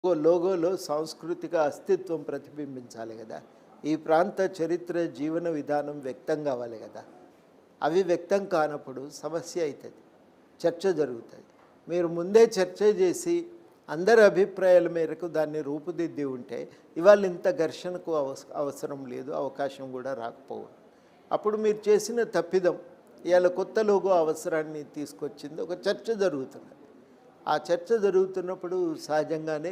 లోగోలో సాంస్కృతిక అస్తిత్వం ప్రతిబింబించాలి కదా. ఈ ప్రాంత చరిత్ర జీవన విధానం వ్యక్తం కావాలి కదా. అవి వ్యక్తం కానప్పుడు సమస్య అవుతుంది, చర్చ జరుగుతుంది. మీరు ముందే చర్చ చేసి అందరి అభిప్రాయాల మేరకు దాన్ని రూపుదిద్ది ఉంటే ఇవాళ ఇంత ఘర్షణకు అవసరం లేదు, అవకాశం కూడా రాకపోవాలి. అప్పుడు మీరు చేసిన తప్పిదం ఇవాళ కొత్త లోగో అవసరాన్ని తీసుకొచ్చింది. ఒక చర్చ జరుగుతున్నది. ఆ చర్చ జరుగుతున్నప్పుడు సహజంగానే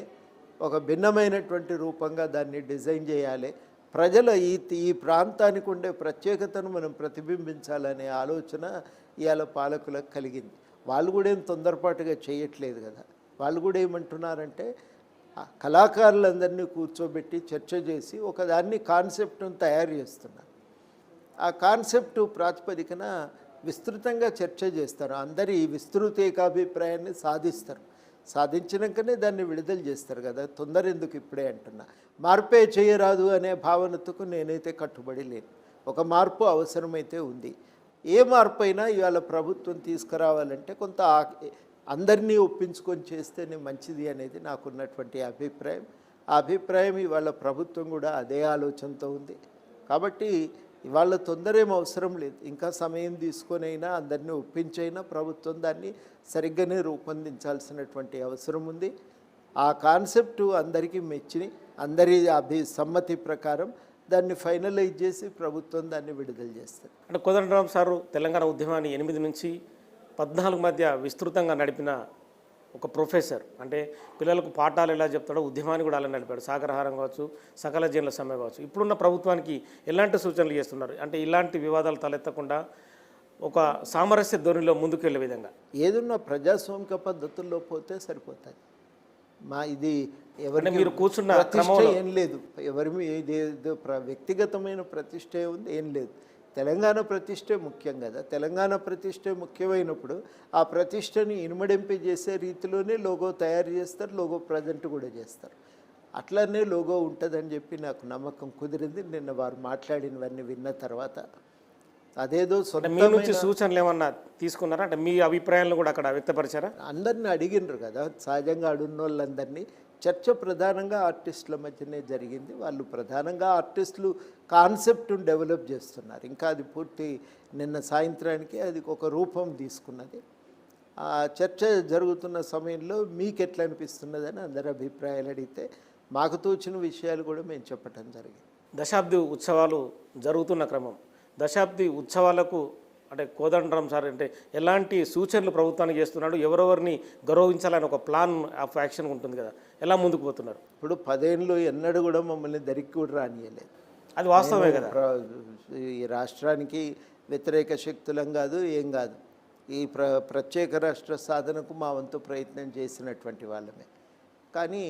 ఒక భిన్నమైనటువంటి రూపంగా దాన్ని డిజైన్ చేయాలి. ప్రజల ఈ ప్రాంతానికి ఉండే ప్రత్యేకతను మనం ప్రతిబింబించాలనే ఆలోచన ఇవాళ పాలకులకు కలిగింది. వాళ్ళు కూడా ఏం తొందరపాటుగా చేయట్లేదు కదా. వాళ్ళు కూడా ఏమంటున్నారంటే కళాకారులందరినీ కూర్చోబెట్టి చర్చ చేసి ఒకదాన్ని కాన్సెప్ట్ను తయారు చేస్తున్నారు. ఆ కాన్సెప్టు ప్రాతిపదికన విస్తృతంగా చర్చ చేస్తారు. అందరి ఈ విస్తృత ఏకాభిప్రాయాన్ని సాధిస్తారు. సాధించినాకనే దాన్ని విడుదల చేస్తారు కదా. తొందర ఎందుకు ఇప్పుడే అంటున్నా. మార్పే చేయరాదు అనే భావనకు నేనైతే కట్టుబడి లేను. ఒక మార్పు అవసరమైతే ఉంది. ఏ మార్పు అయినా ఇవాళ ప్రభుత్వం తీసుకురావాలంటే కొంత అందరినీ ఒప్పించుకొని చేస్తేనే మంచిది అనేది నాకున్నటువంటి అభిప్రాయం. ఆ అభిప్రాయం ఇవాళ ప్రభుత్వం కూడా అదే ఆలోచనతో ఉంది. కాబట్టి ఇవాళ తొందర ఏం అవసరం లేదు. ఇంకా సమయం తీసుకొనైనా అందరినీ ఒప్పించైనా ప్రభుత్వం దాన్ని సరిగ్గానే రూపొందించాల్సినటువంటి అవసరం ఉంది. ఆ కాన్సెప్టు అందరికీ మెచ్చి అందరి సమ్మతి ప్రకారం దాన్ని ఫైనలైజ్ చేసి ప్రభుత్వం దాన్ని విడుదల చేస్తుంది. అంటే కోదండరాం సారు తెలంగాణ ఉద్యమాన్ని 8 నుంచి 14 మధ్య విస్తృతంగా నడిపిన ఒక ప్రొఫెసర్. అంటే పిల్లలకు పాఠాలు ఎలా చెప్తాడో ఉద్యమాన్ని కూడా అలా నడిపాడు. సాగరహారం కావచ్చు, సకల జనుల సమ్మె కావచ్చు. ఇప్పుడున్న ప్రభుత్వానికి ఎలాంటి సూచనలు చేస్తున్నారు? అంటే ఇలాంటి వివాదాలు తలెత్తకుండా ఒక సామరస్య ధోరణిలో ముందుకు వెళ్ళే విధంగా ఏదున్నా ప్రజాస్వామిక పద్ధతుల్లో పోతే సరిపోతుంది. ఇది ఎవరి మీరు కూర్చున్న ప్రతిష్ట ఏం లేదు, ఎవరి వ్యక్తిగతమైన ప్రతిష్ట ఉంది ఏం లేదు. తెలంగాణ ప్రతిష్టే ముఖ్యం కదా. తెలంగాణ ప్రతిష్టే ముఖ్యమైనప్పుడు ఆ ప్రతిష్టని ఇనుమడింపి చేసే రీతిలోనే లోగో తయారు చేస్తారు, లోగో ప్రజెంట్ కూడా చేస్తారు. అట్లనే లోగో ఉంటుందని చెప్పి నాకు నమ్మకం కుదిరింది నిన్న వారు మాట్లాడినవన్నీ విన్న తర్వాత. అదేదో మీ నుంచి సూచనలు ఏమన్నా తీసుకున్నారా? అంటే మీ అభిప్రాయాలను కూడా అక్కడ వ్యక్తపరిచారా? అందరిని అడిగినరు కదా. సహజంగా అడున్న వాళ్ళందరినీ చర్చ ప్రధానంగా ఆర్టిస్టుల మధ్యనే జరిగింది. వాళ్ళు ప్రధానంగా ఆర్టిస్టులు కాన్సెప్ట్ను డెవలప్ చేస్తున్నారు. ఇంకా అది పూర్తి నిన్న సాయంత్రానికి అది ఒక రూపం తీసుకున్నది. ఆ చర్చ జరుగుతున్న సమయంలో మీకు ఎట్లా అనిపిస్తున్నదని అందరి అభిప్రాయాలు అడిగితే మాకు తోచిన విషయాలు కూడా మేము చెప్పడం జరిగింది. దశాబ్ది ఉత్సవాలు జరుగుతున్న క్రమం, దశాబ్ది ఉత్సవాలకు అంటే కోదండరాం సార్ అంటే ఎలాంటి సూచనలు ప్రభుత్వానికి చేస్తున్నాడు? ఎవరెవరిని గౌరవించాలని ఒక ప్లాన్ ఆఫ్ యాక్షన్ ఉంటుంది కదా, ఎలా ముందుకు పోతున్నారు? ఇప్పుడు 10 ఏళ్ళు ఎన్నడూ కూడా మమ్మల్ని దరికి కూడా రానియలేదు. అది వాస్తవమే కదా. ఈ రాష్ట్రానికి వ్యతిరేక శక్తులం కాదు, ఏం కాదు. ఈ ప్రత్యేక రాష్ట్ర సాధనకు మా వంతు ప్రయత్నం చేసినటువంటి వాళ్ళమే. కానీ